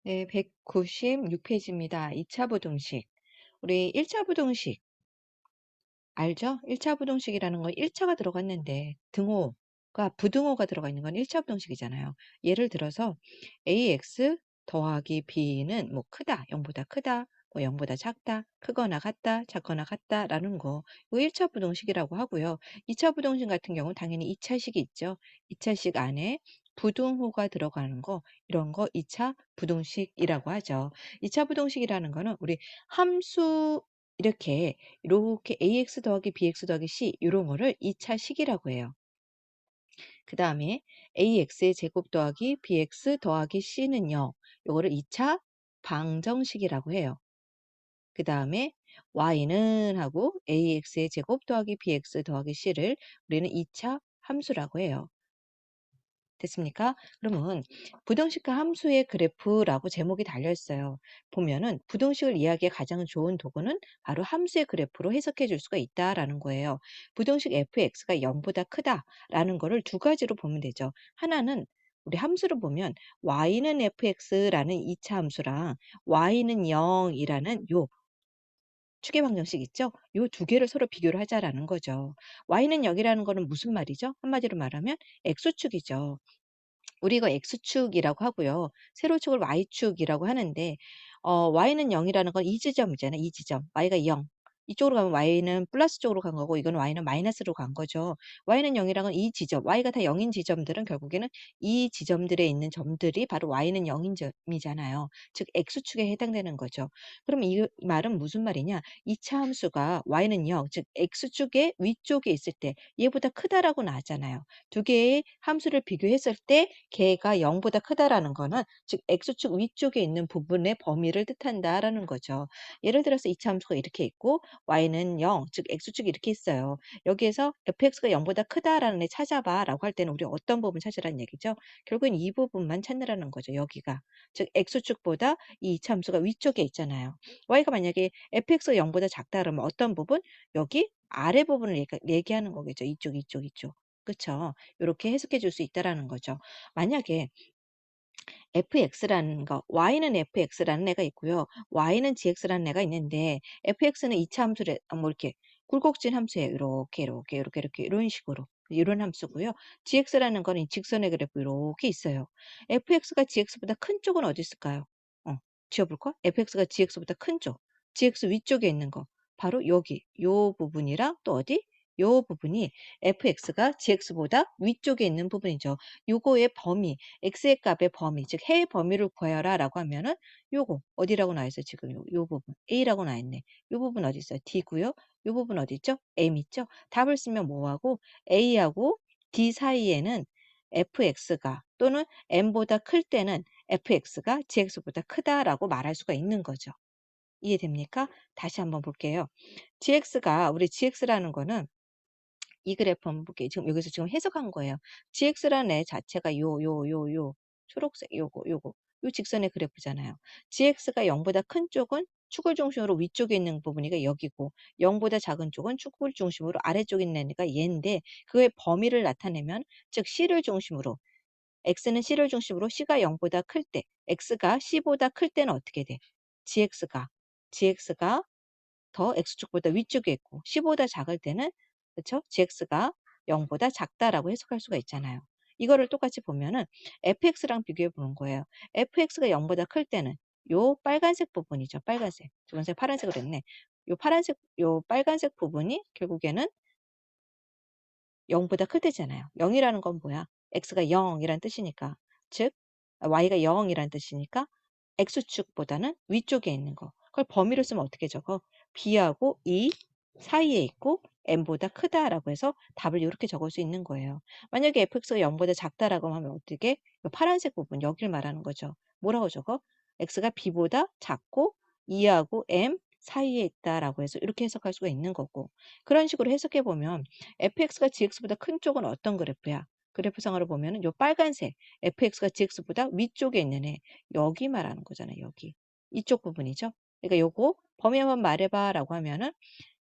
네, 196페이지입니다. 2차 부등식. 우리 1차 부등식 알죠? 1차 부등식이라는 건 1차가 들어갔는데 등호가 부등호가 들어가 있는 건 1차 부등식이잖아요. 예를 들어서 ax 더하기 b는 뭐 크다, 0보다 크다, 뭐 0보다 작다, 크거나 같다, 작거나 같다라는 거. 이거 1차 부등식이라고 하고요. 2차 부등식 같은 경우는 당연히 2차식이 있죠. 2차식 안에 부등호가 들어가는 거, 이런 거 2차 부등식이라고 하죠. 2차 부등식이라는 거는 우리 함수 이렇게 ax 더하기 bx 더하기 c 요런 거를 2차 식이라고 해요. 그 다음에 ax의 제곱 더하기 bx 더하기 c는요. 요거를 2차 방정식이라고 해요. 그 다음에 y는 하고 ax의 제곱 더하기 bx 더하기 c를 우리는 2차 함수라고 해요. 됐습니까? 그러면 부등식과 함수의 그래프라고 제목이 달려 있어요. 보면은 부등식을 이해하기에 가장 좋은 도구는 바로 함수의 그래프로 해석해 줄 수가 있다라는 거예요. 부등식 fx가 0보다 크다라는 거를 두 가지로 보면 되죠. 하나는 우리 함수를 보면 y는 fx라는 2차 함수랑 y는 0이라는 요 추계 방정식 있죠? 요 두 개를 서로 비교를 하자라는 거죠. y는 0이라는 거는 무슨 말이죠? 한마디로 말하면 x축이죠. 우리 이거 x축이라고 하고요. 세로축을 y축이라고 하는데 y는 0이라는 건 이 지점이잖아요. 이 지점. y가 0. 이쪽으로 가면 y는 플러스 쪽으로 간 거고 이건 y는 마이너스로 간 거죠. y는 0이라는 건 이 지점. y가 다 0인 지점들은 결국에는 이 지점들에 있는 점들이 바로 y는 0인 점이잖아요. 즉 x축에 해당되는 거죠. 그럼 이 말은 무슨 말이냐? 2차 함수가 y는 0, 즉 x축의 위쪽에 있을 때 얘보다 크다라고 나왔잖아요. 두 개의 함수를 비교했을 때 걔가 0보다 크다라는 거는 즉 x축 위쪽에 있는 부분의 범위를 뜻한다라는 거죠. 예를 들어서 이차 함수가 이렇게 있고 y는 0, 즉 x축이 이렇게 있어요. 여기에서 fx가 0보다 크다라는 애 찾아봐라고 할 때는 우리 어떤 부분 찾으라는 얘기죠? 결국엔 이 부분만 찾느라는 거죠. 여기가. 즉 x축보다 이 이차 함수가 위쪽에 있잖아요. y가 만약에 fx가 0보다 작다 그러면 어떤 부분? 여기 아래 부분을 얘기하는 거겠죠. 이쪽, 이쪽, 이쪽. 그쵸? 요렇게 해석해 줄 수 있다라는 거죠. 만약에 fx라는 거, y는 fx라는 애가 있고요. y는 gx라는 애가 있는데 fx는 이차 함수래 뭐 이렇게 굴곡진 함수예요. 이렇게 이런 식으로. 이런 함수고요. gx라는 거는 직선의 그래프 이렇게 있어요. fx가 gx보다 큰 쪽은 어디 있을까요? 지워볼까? fx가 gx보다 큰 쪽. gx 위쪽에 있는 거. 바로 여기. 요 부분이랑 또 어디? 요 부분이 fx가 gx보다 위쪽에 있는 부분이죠. 요거의 범위, x의 값의 범위, 즉 해의 범위를 구하여라라고 하면은 요거 어디라고 나와 있어요? 지금 요 부분 a라고 나와 있네. 요 부분 어디 있어요? d고요. 요 부분 어디 있죠? m 있죠? 답을 쓰면 뭐하고 a하고 d 사이에는 fx가 또는 m보다 클 때는 fx가 gx보다 크다라고 말할 수가 있는 거죠. 이해됩니까? 다시 한번 볼게요. 우리 gx라는 거는 이 그래프 한번 볼게요. 지금 여기서 지금 해석한 거예요. GX라는 애 자체가 요 초록색 요거 요 직선의 그래프잖아요. GX가 0보다 큰 쪽은 축을 중심으로 위쪽에 있는 부분이가 여기고 0보다 작은 쪽은 축을 중심으로 아래쪽에 있는 애가 얘인데 그의 범위를 나타내면 즉 C를 중심으로 X는 C를 중심으로 C가 0보다 클 때 X가 C보다 클 때는 어떻게 돼? GX가 더 x축보다 위쪽에 있고 c보다 작을 때는 그쵸? gx가 0보다 작다라고 해석할 수가 있잖아요. 이거를 똑같이 보면은 fx랑 비교해 보는 거예요. fx가 0보다 클 때는 요 빨간색 부분이죠. 빨간색. 주황색, 파란색으로 했네. 요 빨간색 부분이 결국에는 0보다 클 때잖아요. 0이라는 건 뭐야? x가 0이란 뜻이니까. 즉 y가 0이란 뜻이니까 x축보다는 위쪽에 있는 거. 그걸 범위로 쓰면 어떻게 적어? b하고 e 사이에 있고 m보다 크다라고 해서 답을 이렇게 적을 수 있는 거예요. 만약에 fx가 0보다 작다라고 하면 어떻게? 이 파란색 부분 여기를 말하는 거죠. 뭐라고 적어? x가 b보다 작고 e하고 m 사이에 있다라고 해서 이렇게 해석할 수가 있는 거고. 그런 식으로 해석해 보면 fx가 gx보다 큰 쪽은 어떤 그래프야? 그래프상으로 보면은 요 빨간색 fx가 gx보다 위쪽에 있는 애 여기 말하는 거잖아요. 여기. 이쪽 부분이죠. 그러니까 요거 범위 한번 말해봐라고 하면은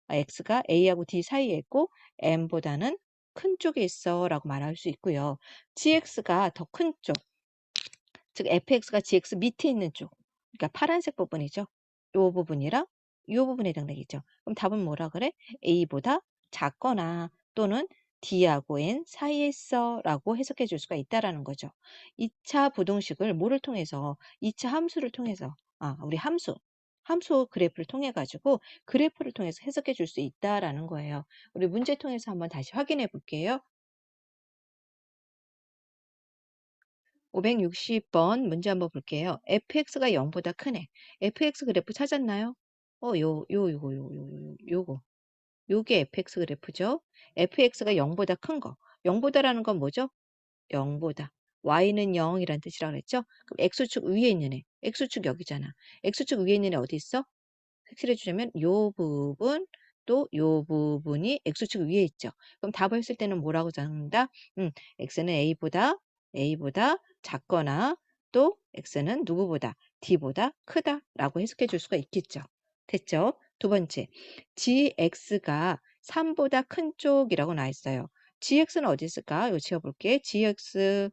x가 a하고 d 사이에 있고 m보다는 큰 쪽에 있어라고 말할 수 있고요. gx가 더 큰 쪽, 즉 fx가 gx 밑에 있는 쪽, 그러니까 파란색 부분이죠. 요 부분이랑 요 부분에 해당되겠죠. 그럼 답은 뭐라 그래? a보다 작거나 또는 d하고 n 사이에 있어라고 해석해 줄 수가 있다라는 거죠. 2차 부등식을 뭐를 통해서 2차 함수를 통해서 우리 함수 그래프를 통해 가지고 그래프를 통해서 해석해 줄 수 있다라는 거예요. 우리 문제 통해서 한번 다시 확인해 볼게요. 560번 문제 한번 볼게요. fx가 0보다 크네. fx 그래프 찾았나요? 요거. 요게 fx 그래프죠. fx가 0보다 큰 거. 0보다라는 건 뭐죠? 0보다. y는 0이란 뜻이라고 그랬죠? 그럼 x축 위에 있는 애. x축 여기잖아. x축 위에 있는 애 어디 있어? 색칠해 주자면 요 부분 또 요 부분이 x축 위에 있죠. 그럼 답을 쓸 때는 뭐라고 적는다? x는 a보다 작거나 또 x는 누구보다 d보다 크다라고 해석해 줄 수가 있겠죠. 됐죠? 두 번째, gx가 3보다 큰 쪽이라고 나와 있어요. gx는 어디 있을까? 요 지워볼게. gx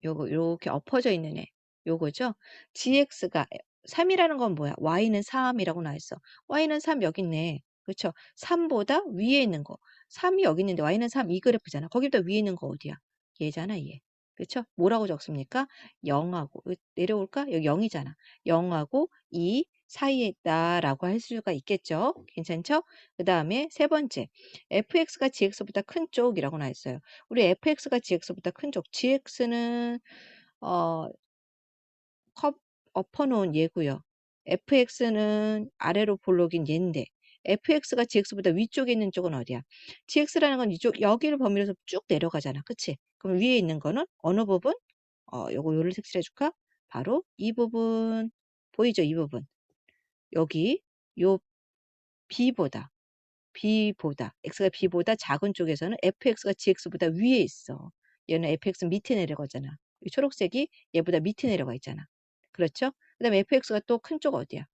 요거 요렇게 엎어져 있는 애. 요거죠. gx가 3이라는 건 뭐야? y는 3이라고 나와 있어. y는 3 여기 있네. 그쵸? 3보다 위에 있는 거. 3이 여기 있는데 y는 3 이 그래프잖아. 거기보다 위에 있는 거 어디야? 얘잖아, 얘. 그쵸? 뭐라고 적습니까? 0하고 내려올까? 여기 0이잖아. 0하고 2 사이에 있다라고 할 수가 있겠죠. 괜찮죠? 그다음에 세 번째. fx가 gx보다 큰 쪽이라고 나와 있어요. 우리 fx가 gx보다 큰 쪽, gx는 어, 컵 엎어놓은 얘고요. fx는 아래로 볼록인 얘인데 fx가 gx보다 위쪽에 있는 쪽은 어디야? gx라는 건 이쪽 여기를 범위로 해서 쭉 내려가잖아. 그치? 그럼 위에 있는 거는 어느 부분? 요를 색칠해 줄까? 바로 이 부분 보이죠? 이 부분. 여기 요 b보다 x가 b보다 작은 쪽에서는 fx가 gx보다 위에 있어. 얘는 fx 밑에 내려가잖아. 이 초록색이 얘보다 밑에 내려가 있잖아. 그렇죠? 그다음에 fx가 또 큰 쪽 어디야?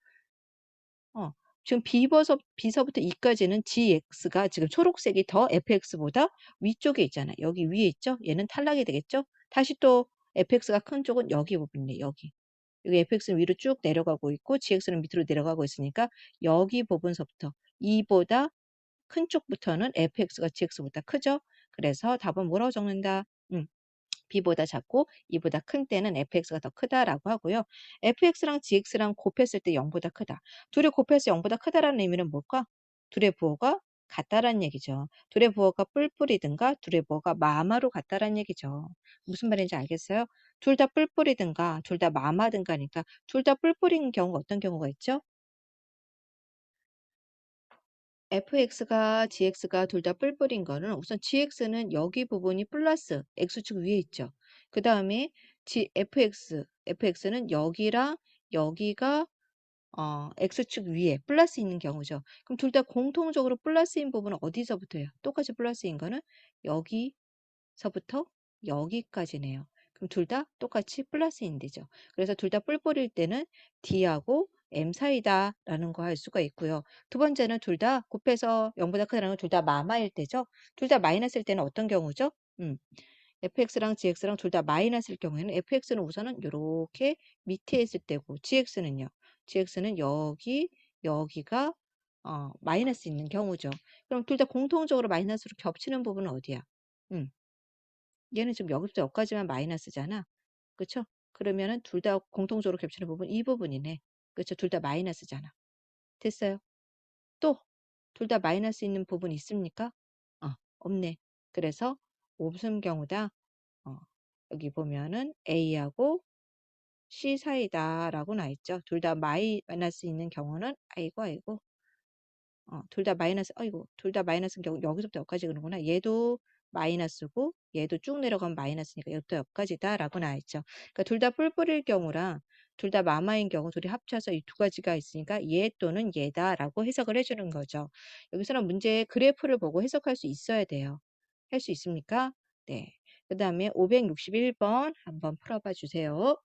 어, 지금 B서부터 E까지는 GX가 지금 초록색이 더 FX보다 위쪽에 있잖아. 여기 위에 있죠? 얘는 탈락이 되겠죠? 다시 또 FX가 큰 쪽은 여기 부분이네, 여기. 여기 fx는 위로 쭉 내려가고 있고 gx는 밑으로 내려가고 있으니까 여기 부분서부터 E보다 큰 쪽부터는 fx가 gx보다 크죠? 그래서 답은 뭐라고 적는다? b보다 작고 e보다 큰 때는 fx가 더 크다라고 하고요. fx랑 gx랑 곱했을 때 0보다 크다. 둘이 곱해서 0보다 크다라는 의미는 뭘까? 둘의 부호가 같다라는 얘기죠. 둘의 부호가 뿔뿔이든가 둘의 부호가 마마로 같다라는 얘기죠. 무슨 말인지 알겠어요? 둘 다 뿔뿔이든가 둘 다 마마든가니까 둘 다 뿔뿔인 경우가 어떤 경우가 있죠? fx가 gx가 둘 다 뿔뿔인 거는 우선 gx는 여기 부분이 플러스 x축 위에 있죠. 그 다음에 fx는 여기랑 여기가 x축 위에 플러스 있는 경우죠. 그럼 둘 다 공통적으로 플러스인 부분은 어디서부터예요? 똑같이 플러스인 거는 여기서부터 여기까지네요. 그럼 둘 다 똑같이 플러스인 되죠. 그래서 둘 다 뿔뿔일 때는 D하고 M 사이다라는 거 할 수가 있고요. 두 번째는 둘 다 곱해서 0보다 크다는 건 둘 다 마마일 때죠. 둘 다 마이너스일 때는 어떤 경우죠? fx랑 gx랑 둘 다 마이너스일 경우에는 fx는 우선은 이렇게 밑에 있을 때고 gx는 여기가 마이너스 있는 경우죠. 그럼 둘 다 공통적으로 마이너스로 겹치는 부분은 어디야? 음, 얘는 지금 여기부터 여기까지만 마이너스잖아. 그쵸? 그러면은 둘 다 공통적으로 겹치는 부분 이 부분이네. 그쵸? 둘 다 마이너스잖아. 됐어요. 또 둘 다 마이너스 있는 부분 있습니까? 없네. 그래서 무슨 경우다? 어, 여기 보면은 A하고 C 사이다라고 나와 있죠. 둘 다 마이너스 있는 경우는 아이고 둘 다 마이너스 아이고 둘 다 마이너스인 경우 여기서부터 여기까지 그러는구나. 얘도 마이너스고 얘도 쭉 내려가면 마이너스니까 여기부터 여기까지다라고 나와 있죠. 그러니까 둘 다 뿔뿔일 경우랑 둘 다 마마인 경우 둘이 합쳐서 이 두 가지가 있으니까 얘 또는 얘다라고 해석을 해주는 거죠. 여기서는 문제의 그래프를 보고 해석할 수 있어야 돼요. 할 수 있습니까? 네. 그 다음에 561번 한번 풀어봐 주세요.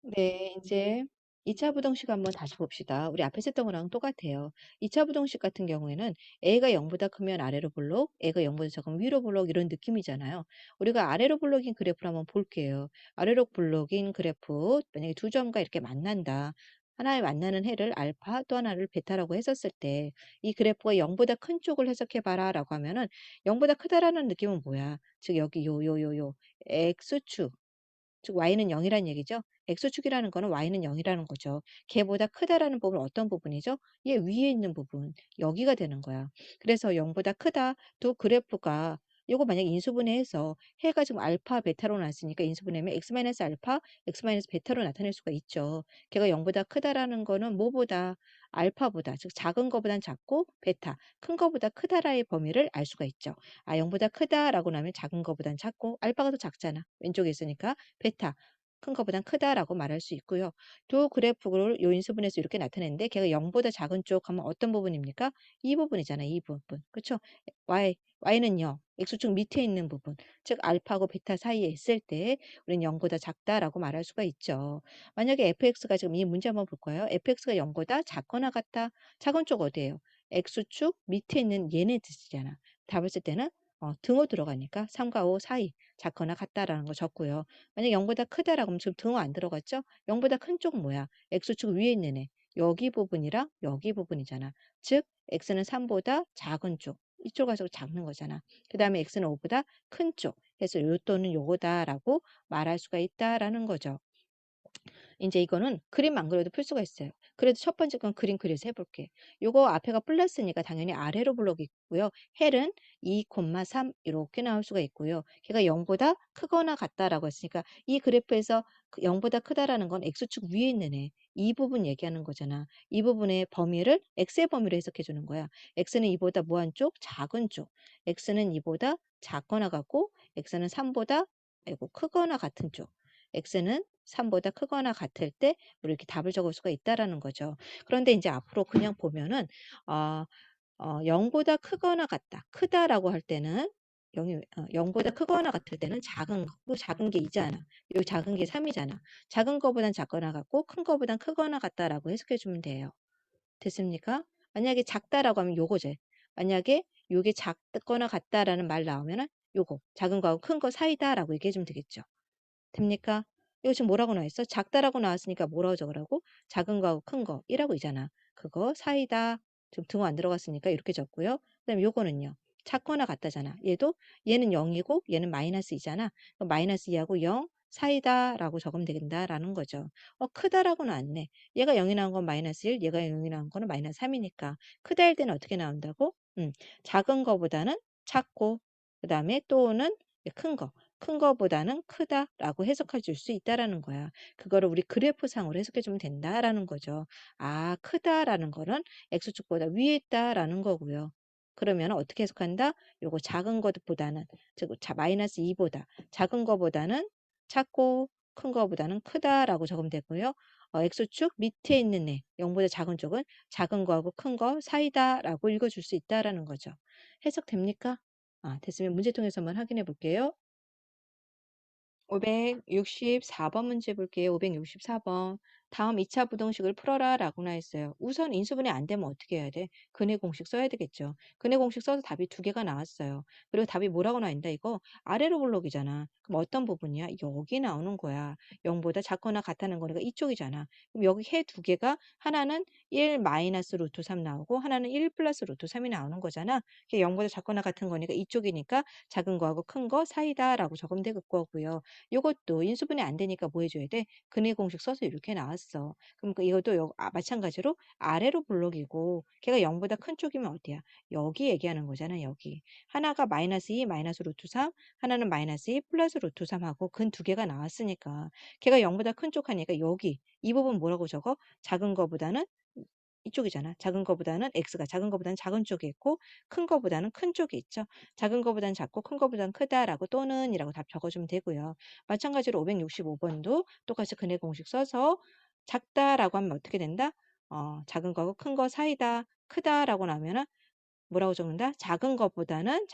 네, 이제 2차 부등식 한번 다시 봅시다. 우리 앞에 했던 거랑 똑같아요. 2차 부등식 같은 경우에는 A가 0보다 크면 아래로 볼록, A가 0보다 작으면 위로 볼록 이런 느낌이잖아요. 우리가 아래로 볼록인 그래프를 한번 볼게요. 아래로 볼록인 그래프 만약에 두 점과 이렇게 만난다. 하나에 만나는 해를 알파 또 하나를 베타라고 했었을 때 이 그래프가 0보다 큰 쪽을 해석해 봐라 라고 하면은 0보다 크다라는 느낌은 뭐야? 즉 여기 요 X축 즉 y는 0이라는 얘기죠. x축이라는 거는 y는 0이라는 거죠. 걔보다 크다라는 부분은 어떤 부분이죠? 얘 위에 있는 부분. 여기가 되는 거야. 그래서 0보다 크다. 또 그래프가 요거 만약 인수분해해서 해가 지금 알파, 베타로 났으니까 인수분해하면 x-알파, x-베타로 나타낼 수가 있죠. 걔가 0보다 크다라는 거는 뭐보다? 알파보다, 즉 작은 거보단 작고 베타, 큰 거보다 크다라의 범위를 알 수가 있죠. 아, 0보다 크다라고 나면 작은 거보단 작고 알파가 더 작잖아. 왼쪽에 있으니까. 베타 큰 거보단 크다라고 말할 수 있고요. 두 그래프를 요인수분해서 이렇게 나타내는데 걔가 0보다 작은 쪽 하면 어떤 부분입니까? 이 부분이잖아요. 이 부분. 그렇죠? y는 0, x축 밑에 있는 부분. 즉 알파하고 베타 사이에 있을 때 우리는 0보다 작다라고 말할 수가 있죠. 만약에 fx가 지금 이 문제 한번 볼 거예요. fx가 0보다 작거나 같다. 작은 쪽 어디예요? x축 밑에 있는 얘네 뜻이잖아. 답을 쓸 때는 등호 들어가니까 3과 5 사이 작거나 같다라는 거 적고요. 만약 0보다 크다라고 하면 지금 등호 안 들어갔죠? 0보다 큰 쪽은 뭐야? x축 위에 있는 애. 여기 부분이랑 여기 부분이잖아. 즉 x는 3보다 작은 쪽. 이쪽 가지고 작는 거잖아. 그 다음에 x는 5보다 큰 쪽. 해서 요 또는 요거다라고 말할 수가 있다라는 거죠. 이제 이거는 그림 안 그려도 풀 수가 있어요. 그래도 첫 번째 건 그림 그려서 해볼게. 요거 앞에가 플러스니까 당연히 아래로 블록이 있고요. 헬은 2,3 이렇게 나올 수가 있고요. 걔가 0보다 크거나 같다라고 했으니까 이 그래프에서 0보다 크다라는 건 x축 위에 있는 애. 이 부분 얘기하는 거잖아. 이 부분의 범위를 x의 범위로 해석해 주는 거야. x는 2보다 무한 쪽, 작은 쪽. x는 2보다 작거나 같고 x는 3보다 아이고 크거나 같은 쪽. x는 3보다 크거나 같을 때 우리 이렇게 답을 적을 수가 있다라는 거죠. 그런데 이제 앞으로 그냥 보면은 어, 0보다 크거나 같다. 크다라고 할 때는 0보다 크거나 같을 때는 작은 거, 작은 게 2잖아. 요 작은 게 3이잖아. 작은 거보단 작거나 같고 큰 거보단 크거나 같다라고 해석해 주면 돼요. 됐습니까? 만약에 작다라고 하면 요거제. 만약에 요게 작거나 같다라는 말 나오면은 요거 작은 거하고 큰 거 사이다라고 얘기해 주면 되겠죠. 됩니까? 이거 지금 뭐라고 나와 있어? 작다라고 나왔으니까 뭐라고 적으라고? 작은 거하고 큰 거, 1하고2잖아. 그거 사이다. 지금 등호 안 들어갔으니까 이렇게 적고요. 그다음에 요거는요. 작거나 같다잖아. 얘는 0이고 얘는 마이너스 2잖아. 마이너스 2하고 0 사이다라고 적으면 된다라는 거죠. 크다라고 나왔네. 얘가 0이 나온 건 마이너스 1, 얘가 0이 나온 거는 마이너스 3이니까 크다 할 때는 어떻게 나온다고? 작은 거보다는 작고 그다음에 또는 큰 거. 큰 거보다는 크다라고 해석해 줄 수 있다라는 거야. 그거를 우리 그래프상으로 해석해 주면 된다라는 거죠. 아, 크다라는 거는 x축보다 위에 있다라는 거고요. 그러면 어떻게 해석한다? 요거 작은 것보다는 즉 마이너스 2보다 작은 거보다는 작고 큰 거보다는 크다라고 적으면 되고요. x축 밑에 있는 애 0보다 작은 쪽은 작은 거하고 큰 거 사이다라고 읽어줄 수 있다라는 거죠. 해석됩니까? 아, 됐으면 문제통에서만 확인해 볼게요. 564번 문제 볼게요. 564번. 다음 2차 부등식을 풀어라 라고나 했어요. 우선 인수분해 안 되면 어떻게 해야 돼? 근해 공식 써야 되겠죠. 근해 공식 써서 답이 두 개가 나왔어요. 그리고 답이 뭐라고 나온다 이거? 아래로 블록이잖아. 그럼 어떤 부분이야? 여기 나오는 거야. 0보다 작거나 같다는 거니까 이쪽이잖아. 그럼 여기 해 두 개가 하나는 1 마이너스 루트 3 나오고 하나는 1 플러스 루트 3이 나오는 거잖아. 그게 0보다 작거나 같은 거니까 이쪽이니까 작은 거하고 큰 거 사이다라고 적으면 될 거고요. 요것도 인수분해 안 되니까 뭐 해줘야 돼? 근해 공식 써서 이렇게 나왔어. 그럼 이것도 마찬가지로 아래로 블록이고 걔가 0보다 큰 쪽이면 어디야? 여기 얘기하는 거잖아. 여기. 하나가 마이너스 2 마이너스 루트 3 하나는 마이너스 2 플러스 루트 3하고 근 두 개가 나왔으니까 걔가 0보다 큰 쪽 하니까 여기 이 부분 뭐라고 적어? 작은 거보다는 이쪽이잖아. 작은 거보다는 x가 작은 거보다는 작은 쪽이 있고 큰 거보다는 큰 쪽이 있죠. 작은 거보다는 작고 큰 거보다는 크다라고 또는 이라고 답 적어주면 되고요. 마찬가지로 565번도 똑같이 근해 공식 써서 작다라고 하면 어떻게 된다? 작은 거하고 큰 거 사이다. 크다라고 나오면은 뭐라고 적는다? 작은 것보다는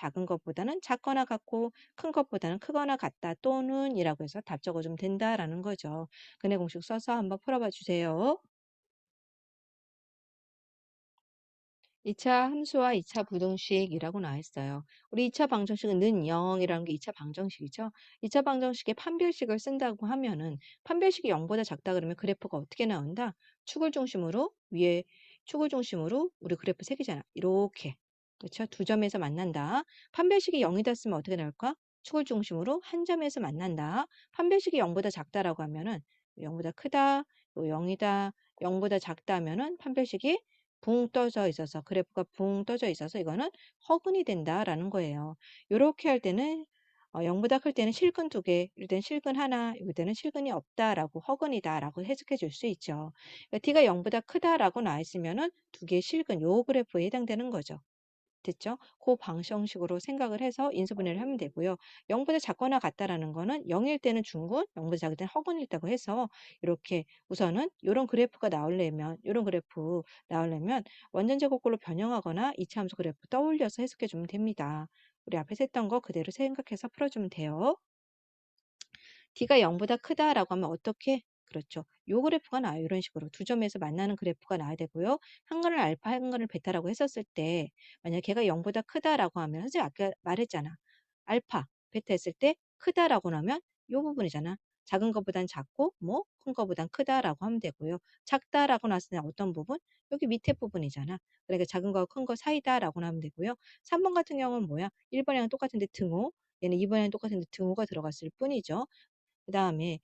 작거나 같고 큰 것보다는 크거나 같다 또는 이라고 해서 답 적어주면 된다라는 거죠. 근해 공식 써서 한번 풀어봐 주세요. 2차 함수와 2차 부등식이라고 나와 있어요. 우리 2차 방정식은 는 0이라는 게 2차 방정식이죠. 2차 방정식에 판별식을 쓴다고 하면은 판별식이 0보다 작다 그러면 그래프가 어떻게 나온다? 축을 중심으로 위에 축을 중심으로 우리 그래프 색이잖아. 이렇게. 그렇죠? 두 점에서 만난다. 판별식이 0이다 쓰면 어떻게 나올까? 축을 중심으로 한 점에서 만난다. 판별식이 0보다 작다라고 하면은 0보다 크다, 또 0이다, 0보다 작다 하면은 판별식이 붕 떠져 있어서 그래프가 붕 떠져 있어서 이거는 허근이 된다라는 거예요. 요렇게 할 때는 0보다 클 때는 실근 두 개, 이럴 때는 실근 하나, 이럴 때는 실근이 없다라고 허근이다라고 해석해 줄 수 있죠. 그러니까 t가 0보다 크다라고 나와 있으면은 두 개의 실근 요 그래프에 해당되는 거죠. 됐죠? 그 방정식으로 생각을 해서 인수분해를 하면 되고요. 0보다 작거나 같다라는 거는 0일 때는 중근, 0보다 작을 때는 허근이 있다고 해서 이렇게 우선은 이런 그래프 나오려면 완전 제곱꼴로 변형하거나 이차 함수 그래프 떠올려서 해석해 주면 됩니다. 우리 앞에서 했던 거 그대로 생각해서 풀어주면 돼요. D가 0보다 크다라고 하면 어떻게? 그렇죠. 요 그래프가 나와요. 이런 식으로 두 점에서 만나는 그래프가 나와야 되고요. 한 근을 알파, 한 근을 베타라고 했었을 때 만약 걔가 0보다 크다라고 하면 선생님 아까 말했잖아. 알파, 베타 했을 때 크다라고 나면 요 부분이잖아. 작은 것보단 작고 뭐 큰 것보단 크다라고 하면 되고요. 작다라고 나왔을 때 어떤 부분? 여기 밑에 부분이잖아. 그러니까 작은 거와 큰 거 사이다라고 하면 되고요. 3번 같은 경우는 뭐야? 1번이랑 똑같은데 등호, 얘는 2번이랑 똑같은데 등호가 들어갔을 뿐이죠. 그다음에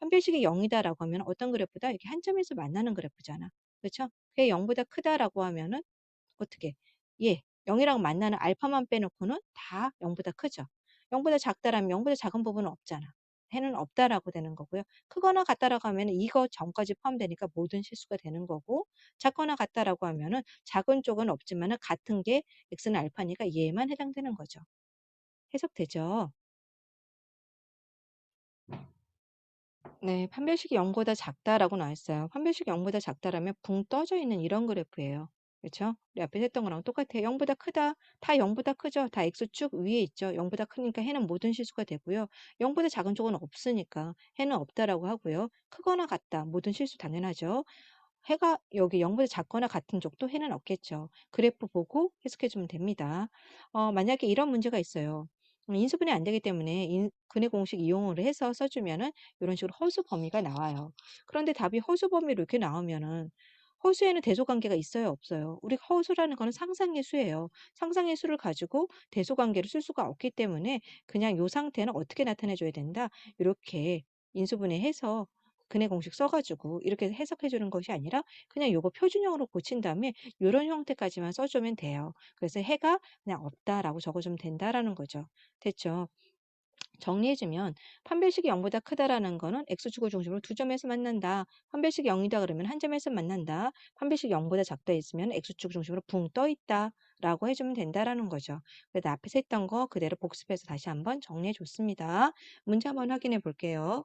판별식이 0이다라고 하면 어떤 그래프다? 이렇게 한 점에서 만나는 그래프잖아. 그렇죠? 그게 0보다 크다라고 하면은 어떻게? 예, 0이랑 만나는 알파만 빼놓고는 다 0보다 크죠. 0보다 작다라면 0보다 작은 부분은 없잖아. 해는 없다라고 되는 거고요. 크거나 같다라고 하면 이거 전까지 포함되니까 모든 실수가 되는 거고 작거나 같다라고 하면은 작은 쪽은 없지만은 같은 게 x는 알파니까 얘만 해당되는 거죠. 해석되죠? 네, 판별식이 0보다 작다라고 나와 있어요. 판별식이 0보다 작다라면 붕 떠져 있는 이런 그래프예요. 그렇죠? 우리 앞에 했던 거랑 똑같아요. 0보다 크다. 다 0보다 크죠? 다 X축 위에 있죠. 0보다 크니까 해는 모든 실수가 되고요. 0보다 작은 쪽은 없으니까 해는 없다라고 하고요. 크거나 같다. 모든 실수 당연하죠. 해가 여기 0보다 작거나 같은 쪽도 해는 없겠죠. 그래프 보고 해석해 주면 됩니다. 만약에 이런 문제가 있어요. 인수분해 안 되기 때문에 근해 공식 이용을 해서 써주면은 이런 식으로 허수 범위가 나와요. 그런데 답이 허수 범위로 이렇게 나오면은 허수에는 대소관계가 있어요, 없어요? 우리 허수라는 거는 상상의 수예요. 상상의 수를 가지고 대소관계를 쓸 수가 없기 때문에 그냥 요 상태는 어떻게 나타내 줘야 된다. 이렇게 인수분해해서 근해 공식 써가지고 이렇게 해석해 주는 것이 아니라 그냥 요거 표준형으로 고친 다음에 요런 형태까지만 써주면 돼요. 그래서 해가 그냥 없다라고 적어주면 된다라는 거죠. 됐죠? 정리해주면 판별식이 0보다 크다라는 거는 x축을 중심으로 두 점에서 만난다. 판별식이 0이다 그러면 한 점에서 만난다. 판별식이 0보다 작다 했으면 x축 중심으로 붕 떠 있다. 라고 해주면 된다라는 거죠. 그래서 앞에서 했던 거 그대로 복습해서 다시 한번 정리해 줬습니다. 문제 한번 확인해 볼게요.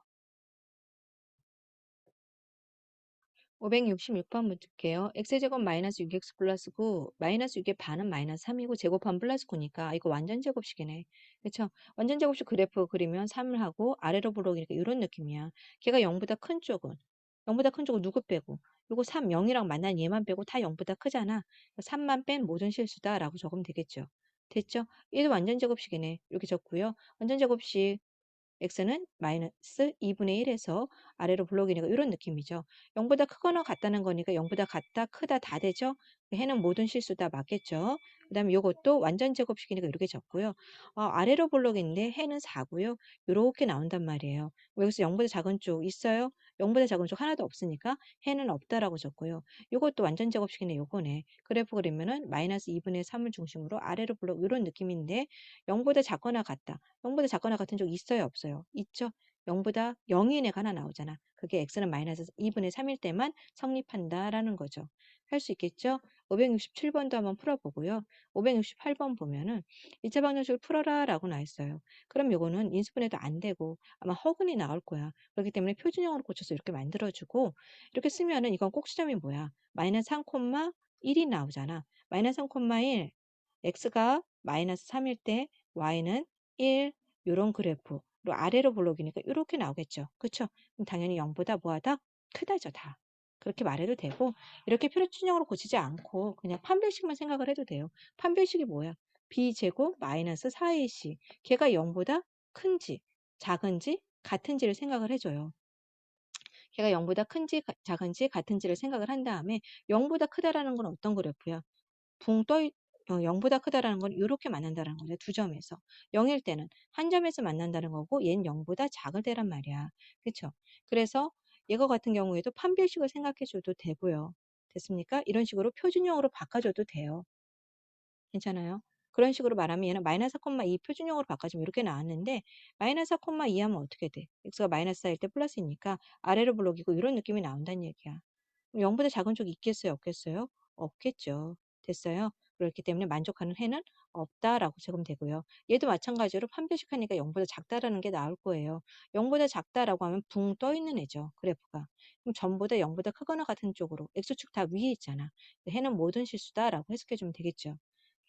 566번 문제게요. x제곱 마이너스 6x 플러스 9, 마이너스 6의 반은 마이너스 3이고 제곱하면 플러스 9니까 이거 완전 제곱식이네. 그쵸? 완전 제곱식 그래프 그리면 3을 하고 아래로 부르기니까 이런 느낌이야. 걔가 0보다 큰 쪽은 0보다 큰 쪽은 누구 빼고 요거 3, 0이랑 만난 얘만 빼고 다 0보다 크잖아. 3만 뺀 모든 실수다라고 적으면 되겠죠. 됐죠? 얘도 완전 제곱식이네. 이렇게 적고요. 완전 제곱식 x는 마이너스 2분의 1에서 아래로 블록이니까 이런 느낌이죠. 0보다 크거나 같다는 거니까 0보다 같다, 크다 다 되죠. 해는 모든 실수 다 맞겠죠. 그 다음에 이것도 완전 제곱식이니까 이렇게 적고요. 아래로 블록인데 해는 4고요. 이렇게 나온단 말이에요. 여기서 0보다 작은 쪽 있어요? 0보다 작은 쪽 하나도 없으니까 해는 없다라고 적고요. 이것도 완전 제곱식이네 요거네. 그래프 그리면은 마이너스 2분의 3을 중심으로 아래로 블록 이런 느낌인데 0보다 작거나 같다. 0보다 작거나 같은 쪽 있어요, 없어요? 있죠. 0보다 0인 애가 하나 나오잖아. 그게 x는 마이너스 2분의 3일 때만 성립한다라는 거죠. 할 수 있겠죠? 567번도 한번 풀어보고요. 568번 보면은 2차 방정식을 풀어라 라고 나와 있어요. 그럼 요거는 인수분해도 안 되고 아마 허근이 나올 거야. 그렇기 때문에 표준형으로 고쳐서 이렇게 만들어주고 이렇게 쓰면은 이건 꼭 시점이 뭐야? 마이너스 3, 1이 나오잖아. 마이너스 3, 1 x가 마이너스 3일 때 y는 1 요런 그래프로 아래로 볼록이니까 이렇게 나오겠죠. 그쵸? 그럼 당연히 0보다 뭐하다? 크다죠, 다. 그렇게 말해도 되고 이렇게 표준형으로 고치지 않고 그냥 판별식만 생각을 해도 돼요. 판별식이 뭐야? b제곱 마이너스 4ac 걔가 0보다 큰지 작은지 같은지를 생각을 해줘요. 걔가 0보다 큰지 작은지 같은지를 생각을 한 다음에 0보다 크다라는 건 어떤 그래프야? 붕 떠 0보다 크다라는 건 요렇게 만난다는 거죠. 두 점에서. 0일 때는 한 점에서 만난다는 거고 얘는 0보다 작을 때란 말이야. 그쵸? 그래서 이거 같은 경우에도 판별식을 생각해 줘도 되고요. 됐습니까? 이런 식으로 표준형으로 바꿔줘도 돼요. 괜찮아요? 그런 식으로 말하면 얘는 마이너스 4,2 표준형으로 바꿔주면 이렇게 나왔는데 마이너스 4,2 하면 어떻게 돼? x가 마이너스 4일 때 플러스이니까 아래로 블록이고 이런 느낌이 나온다는 얘기야. 0보다 작은 쪽이 있겠어요? 없겠어요? 없겠죠. 됐어요? 그렇기 때문에 만족하는 해는 없다라고 적으면 되고요. 얘도 마찬가지로 판별식하니까 0보다 작다라는 게 나올 거예요. 0보다 작다라고 하면 붕 떠 있는 애죠. 그래프가. 그럼 전보다 0보다 크거나 같은 쪽으로 x축 다 위에 있잖아. 해는 모든 실수다라고 해석해 주면 되겠죠.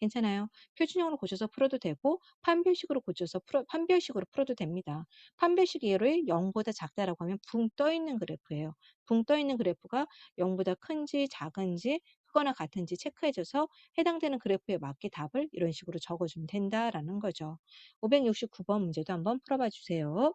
괜찮아요. 표준형으로 고쳐서 풀어도 되고 판별식으로 고쳐서 판별식으로 풀어도 됩니다. 판별식 이해로 0보다 작다라고 하면 붕 떠 있는 그래프예요. 붕 떠 있는 그래프가 0보다 큰지 작은지 크거나 같은지 체크해줘서 해당되는 그래프에 맞게 답을 이런 식으로 적어주면 된다라는 거죠. 569번 문제도 한번 풀어봐 주세요.